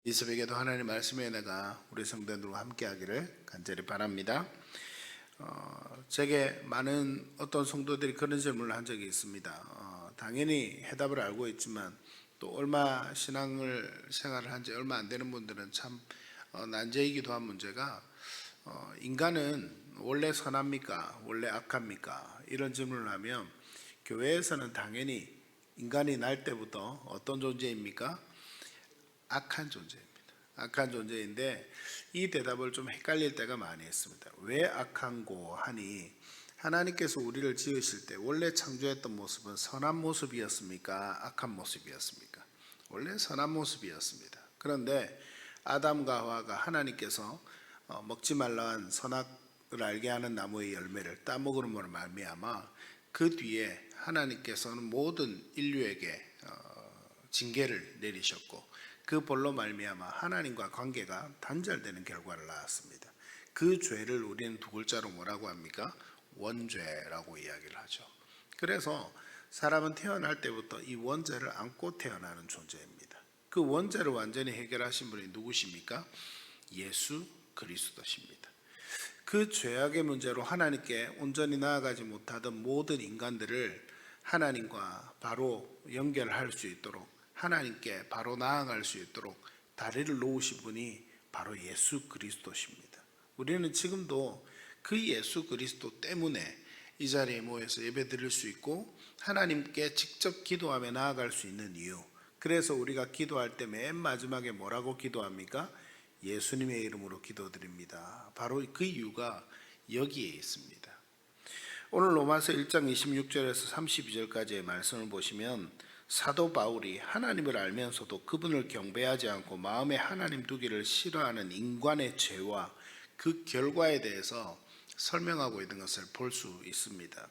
이 새벽에도 하나님의 말씀에 내가 우리 성도들과 함께 하기를 간절히 바랍니다. 제게 많은 어떤 성도들이 그런 질문을 한 적이 있습니다. 당연히 해답을 알고 있지만 또 얼마 신앙을 생활을 한 지 얼마 안 되는 분들은 참 난제이기도 한 문제가 인간은 원래 선합니까? 원래 악합니까? 이런 질문을 하면 교회에서는 당연히 인간이 날 때부터 어떤 존재입니까? 악한 존재입니다. 악한 존재인데 이 대답을 좀 헷갈릴 때가 많이 있습니다. 왜 악한고 하니 하나님께서 우리를 지으실 때 원래 창조했던 모습은 선한 모습이었습니까? 악한 모습이었습니까? 원래 선한 모습이었습니다. 그런데 아담과 하와가 하나님께서 먹지 말라한 선악을 알게 하는 나무의 열매를 따먹음으로 말미암아 그 뒤에 하나님께서는 모든 인류에게 징계를 내리셨고 그 벌로 말미암아 하나님과 관계가 단절되는 결과를 낳았습니다. 그 죄를 우리는 두 글자로 뭐라고 합니까? 원죄라고 이야기를 하죠. 그래서 사람은 태어날 때부터 이 원죄를 안고 태어나는 존재입니다. 그 원죄를 완전히 해결하신 분이 누구십니까? 예수 그리스도십니다. 그 죄악의 문제로 하나님께 온전히 나아가지 못하던 모든 인간들을 하나님과 바로 연결할 수 있도록 하나님께 바로 나아갈 수 있도록 다리를 놓으신 분이 바로 예수 그리스도십니다. 우리는 지금도 그 예수 그리스도 때문에 이 자리에 모여서 예배 드릴 수 있고 하나님께 직접 기도하며 나아갈 수 있는 이유, 그래서 우리가 기도할 때 맨 마지막에 뭐라고 기도합니까? 예수님의 이름으로 기도드립니다. 바로 그 이유가 여기에 있습니다. 오늘 로마서 1장 26절에서 32절까지의 말씀을 보시면 사도 바울이 하나님을 알면서도 그분을 경배하지 않고 마음에 하나님 두기를 싫어하는 인간의 죄와 그 결과에 대해서 설명하고 있는 것을 볼 수 있습니다.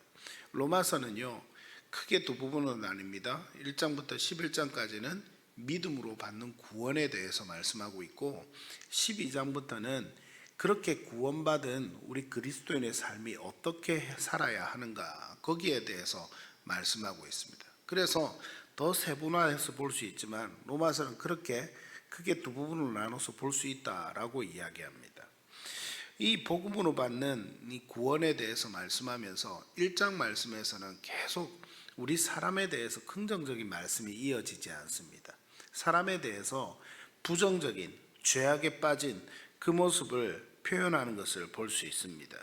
로마서는요, 크게 두 부분으로 나뉩니다. 1장부터 11장까지는 믿음으로 받는 구원에 대해서 말씀하고 있고 12장부터는 그렇게 구원받은 우리 그리스도인의 삶이 어떻게 살아야 하는가, 거기에 대해서 말씀하고 있습니다. 그래서 더 세분화해서 볼 수 있지만 로마서는 그렇게 크게 두 부분으로 나눠서 볼 수 있다라고 이야기합니다. 이 복음으로 받는 이 구원에 대해서 말씀하면서 1장 말씀에서는 계속 우리 사람에 대해서 긍정적인 말씀이 이어지지 않습니다. 사람에 대해서 부정적인 죄악에 빠진 그 모습을 표현하는 것을 볼 수 있습니다.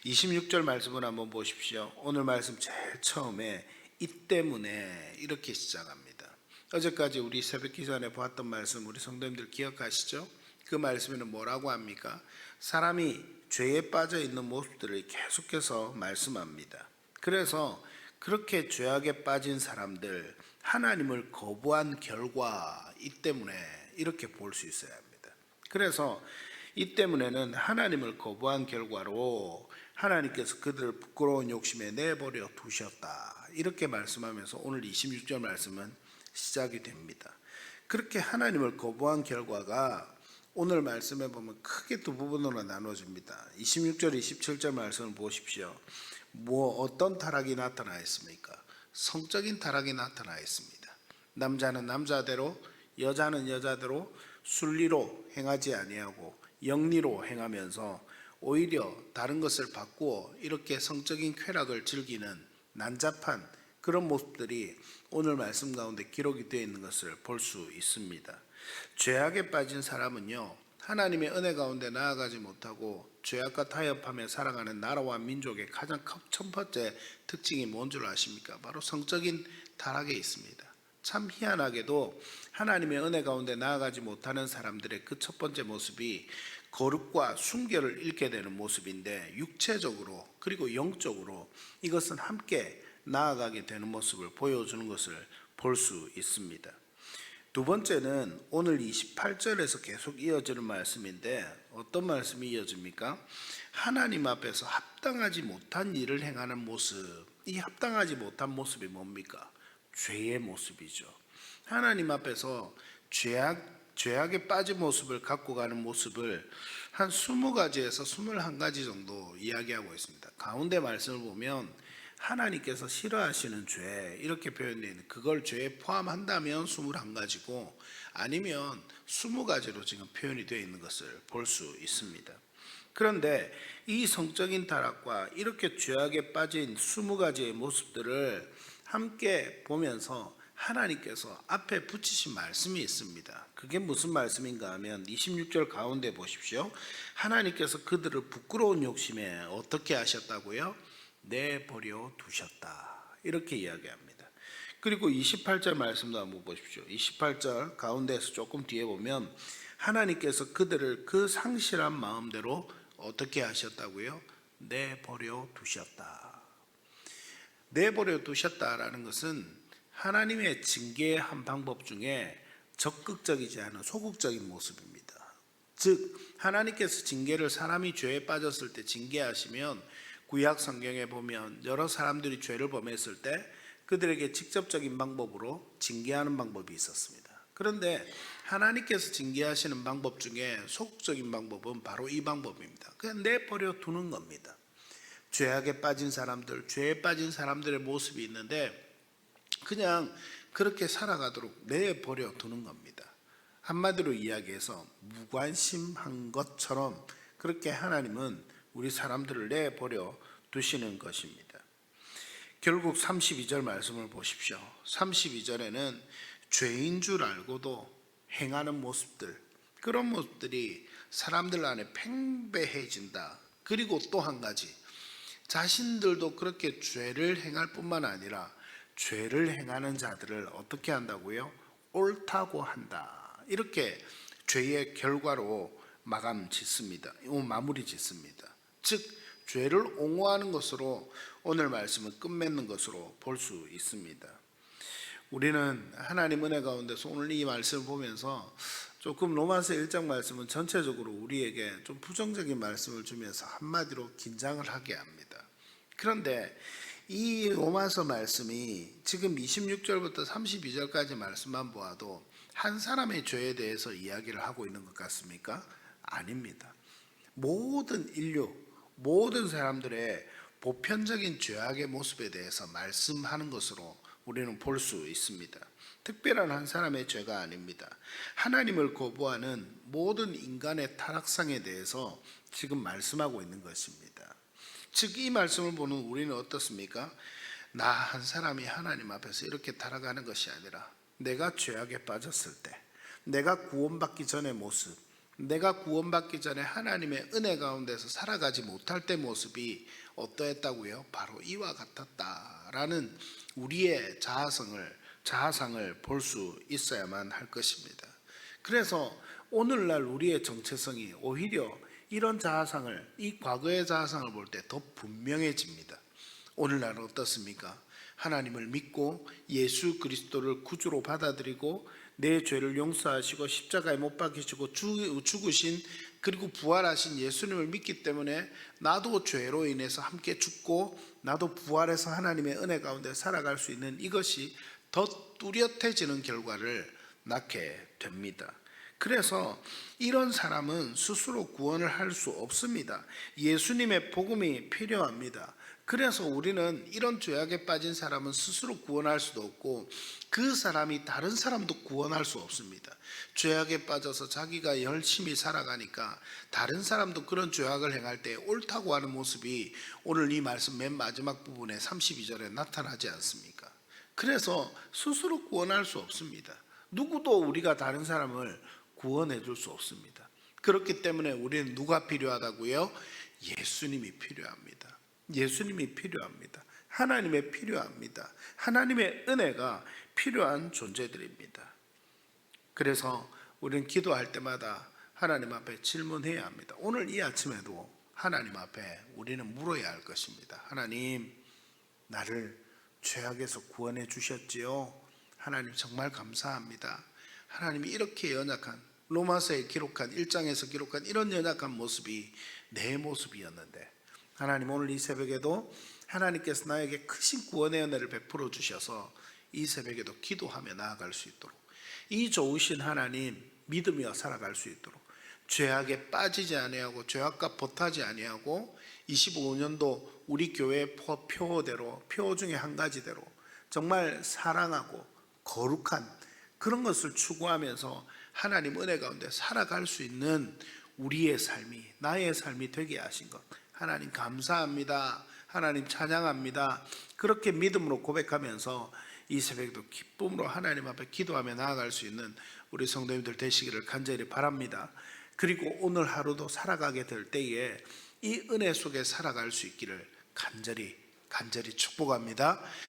26절 말씀을 한번 보십시오. 오늘 말씀 제일 처음에 이 때문에 이렇게 시작합니다. 어제까지 우리 새벽 기도에 보았던 말씀 우리 성도님들 기억하시죠? 그 말씀에는 뭐라고 합니까? 사람이 죄에 빠져 있는 모습들을 계속해서 말씀합니다. 그래서 그렇게 죄악에 빠진 사람들, 하나님을 거부한 결과 이 때문에 이렇게 볼 수 있어야 합니다. 그래서 이 때문에는 하나님을 거부한 결과로 하나님께서 그들을 부끄러운 욕심에 내버려 두셨다, 이렇게 말씀하면서 오늘 26절 말씀은 시작이 됩니다. 그렇게 하나님을 거부한 결과가 오늘 말씀에 보면 크게 두 부분으로 나눠집니다. 26절 27절 말씀을 보십시오. 어떤 타락이 나타나 있습니까? 성적인 타락이 나타나 있습니다. 남자는 남자대로, 여자는 여자대로 순리로 행하지 아니하고 영리로 행하면서 오히려 다른 것을 바꾸어 이렇게 성적인 쾌락을 즐기는 난잡한 그런 모습들이 오늘 말씀 가운데 기록이 되어 있는 것을 볼 수 있습니다. 죄악에 빠진 사람은요, 하나님의 은혜 가운데 나아가지 못하고 죄악과 타협하며 살아가는 나라와 민족의 가장 첫 번째 특징이 뭔 줄 아십니까? 바로 성적인 타락에 있습니다. 참 희한하게도 하나님의 은혜 가운데 나아가지 못하는 사람들의 그 첫 번째 모습이 거룩과 순결을 잃게 되는 모습인데, 육체적으로 그리고 영적으로 이것은 함께 나아가게 되는 모습을 보여주는 것을 볼 수 있습니다. 두 번째는 오늘 28절에서 계속 이어지는 말씀인데 어떤 말씀이 이어집니까? 하나님 앞에서 합당하지 못한 일을 행하는 모습. 이 합당하지 못한 모습이 뭡니까? 죄의 모습이죠. 하나님 앞에서 죄악에 빠진 모습을 갖고 가는 모습을 한 20가지에서 21가지 정도 이야기하고 있습니다. 가운데 말씀을 보면 하나님께서 싫어하시는 죄, 이렇게 표현되어 있는, 그걸 죄에 포함한다면 21가지고 아니면 20가지로 지금 표현이 되어 있는 것을 볼 수 있습니다. 그런데 이 성적인 타락과 이렇게 죄악에 빠진 20가지의 모습들을 함께 보면서 하나님께서 앞에 붙이신 말씀이 있습니다. 그게 무슨 말씀인가 하면 26절 가운데 보십시오. 하나님께서 그들을 부끄러운 욕심에 어떻게 하셨다고요? 내버려 두셨다. 이렇게 이야기합니다. 그리고 28절 말씀도 한번 보십시오. 28절 가운데에서 조금 뒤에 보면 하나님께서 그들을 그 상실한 마음대로 어떻게 하셨다고요? 내버려 두셨다. 내버려 두셨다라는 것은 하나님의 징계의 한 방법 중에 적극적이지 않은 소극적인 모습입니다. 즉 하나님께서 징계를 사람이 죄에 빠졌을 때 징계하시면 구약 성경에 보면 여러 사람들이 죄를 범했을 때 그들에게 직접적인 방법으로 징계하는 방법이 있었습니다. 그런데 하나님께서 징계하시는 방법 중에 소극적인 방법은 바로 이 방법입니다. 그냥 내버려 두는 겁니다. 죄악에 빠진 사람들, 죄에 빠진 사람들의 모습이 있는데 그냥 그렇게 살아가도록 내버려 두는 겁니다. 한마디로 이야기해서 무관심한 것처럼 그렇게 하나님은 우리 사람들을 내버려 두시는 것입니다. 결국 32절 말씀을 보십시오. 32절에는 죄인 줄 알고도 행하는 모습들, 그런 모습들이 사람들 안에 팽배해진다. 그리고 또 한 가지, 자신들도 그렇게 죄를 행할 뿐만 아니라 죄를 행하는 자들을 어떻게 한다고요? 옳다고 한다. 이렇게 죄의 결과로 마무리 짓습니다. 즉 죄를 옹호하는 것으로 오늘 말씀을 끝맺는 것으로 볼 수 있습니다. 우리는 하나님 은혜 가운데서 오늘 이 말씀을 보면서 조금 로마서 1장 말씀은 전체적으로 우리에게 좀 부정적인 말씀을 주면서 한마디로 긴장을 하게 합니다. 그런데 이 로마서 말씀이 지금 26절부터 32절까지 말씀만 보아도 한 사람의 죄에 대해서 이야기를 하고 있는 것 같습니까? 아닙니다. 모든 인류, 모든 사람들의 보편적인 죄악의 모습에 대해서 말씀하는 것으로 우리는 볼 수 있습니다. 특별한 한 사람의 죄가 아닙니다. 하나님을 거부하는 모든 인간의 타락상에 대해서 지금 말씀하고 있는 것입니다. 즉 이 말씀을 보는 우리는 어떻습니까? 나 한 사람이 하나님 앞에서 이렇게 타락하는 것이 아니라 내가 죄악에 빠졌을 때, 내가 구원받기 전의 모습, 내가 구원받기 전에 하나님의 은혜 가운데서 살아가지 못할 때 모습이 어떠했다고요? 바로 이와 같았다라는 우리의 자아상을 볼 수 있어야만 할 것입니다. 그래서 오늘날 우리의 정체성이 오히려 이런 자아상을, 이 과거의 자아상을 볼 때 더 분명해집니다. 오늘날은 어떻습니까? 하나님을 믿고 예수 그리스도를 구주로 받아들이고 내 죄를 용서하시고 십자가에 못 박히시고 죽으신 그리고 부활하신 예수님을 믿기 때문에 나도 죄로 인해서 함께 죽고 나도 부활해서 하나님의 은혜 가운데 살아갈 수 있는 이것이 더 뚜렷해지는 결과를 낳게 됩니다. 그래서 이런 사람은 스스로 구원을 할 수 없습니다. 예수님의 복음이 필요합니다. 그래서 우리는 이런 죄악에 빠진 사람은 스스로 구원할 수도 없고 그 사람이 다른 사람도 구원할 수 없습니다. 죄악에 빠져서 자기가 열심히 살아가니까 다른 사람도 그런 죄악을 행할 때 옳다고 하는 모습이 오늘 이 말씀 맨 마지막 부분에 32절에 나타나지 않습니까? 그래서 스스로 구원할 수 없습니다. 누구도 우리가 다른 사람을 구원해 줄 수 없습니다. 그렇기 때문에 우리는 누가 필요하다고요? 예수님이 필요합니다. 예수님이 필요합니다. 하나님의 필요합니다. 하나님의 은혜가 필요한 존재들입니다. 그래서 우리는 기도할 때마다 하나님 앞에 질문해야 합니다. 오늘 이 아침에도 하나님 앞에 우리는 물어야 할 것입니다. 하나님, 나를 죄악에서 구원해 주셨지요? 하나님 정말 감사합니다. 하나님이 이렇게 연약한, 로마서에 기록한 1장에서 기록한 이런 연약한 모습이 내 모습이었는데 하나님 오늘 이 새벽에도 하나님께서 나에게 크신 구원의 은혜를 베풀어 주셔서 이 새벽에도 기도하며 나아갈 수 있도록, 이 좋으신 하나님 믿으며 살아갈 수 있도록, 죄악에 빠지지 아니하고 죄악과 벗하지 아니하고 25년도 우리 교회의 표어대로, 표어 중에 한 가지대로 정말 사랑하고 거룩한 그런 것을 추구하면서 하나님 은혜 가운데 살아갈 수 있는 우리의 삶이, 나의 삶이 되게 하신 것, 하나님 감사합니다, 하나님 찬양합니다, 그렇게 믿음으로 고백하면서 이 새벽도 기쁨으로 하나님 앞에 기도하며 나아갈 수 있는 우리 성도님들 되시기를 간절히 바랍니다. 그리고 오늘 하루도 살아가게 될 때에 이 은혜 속에 살아갈 수 있기를 간절히 축복합니다.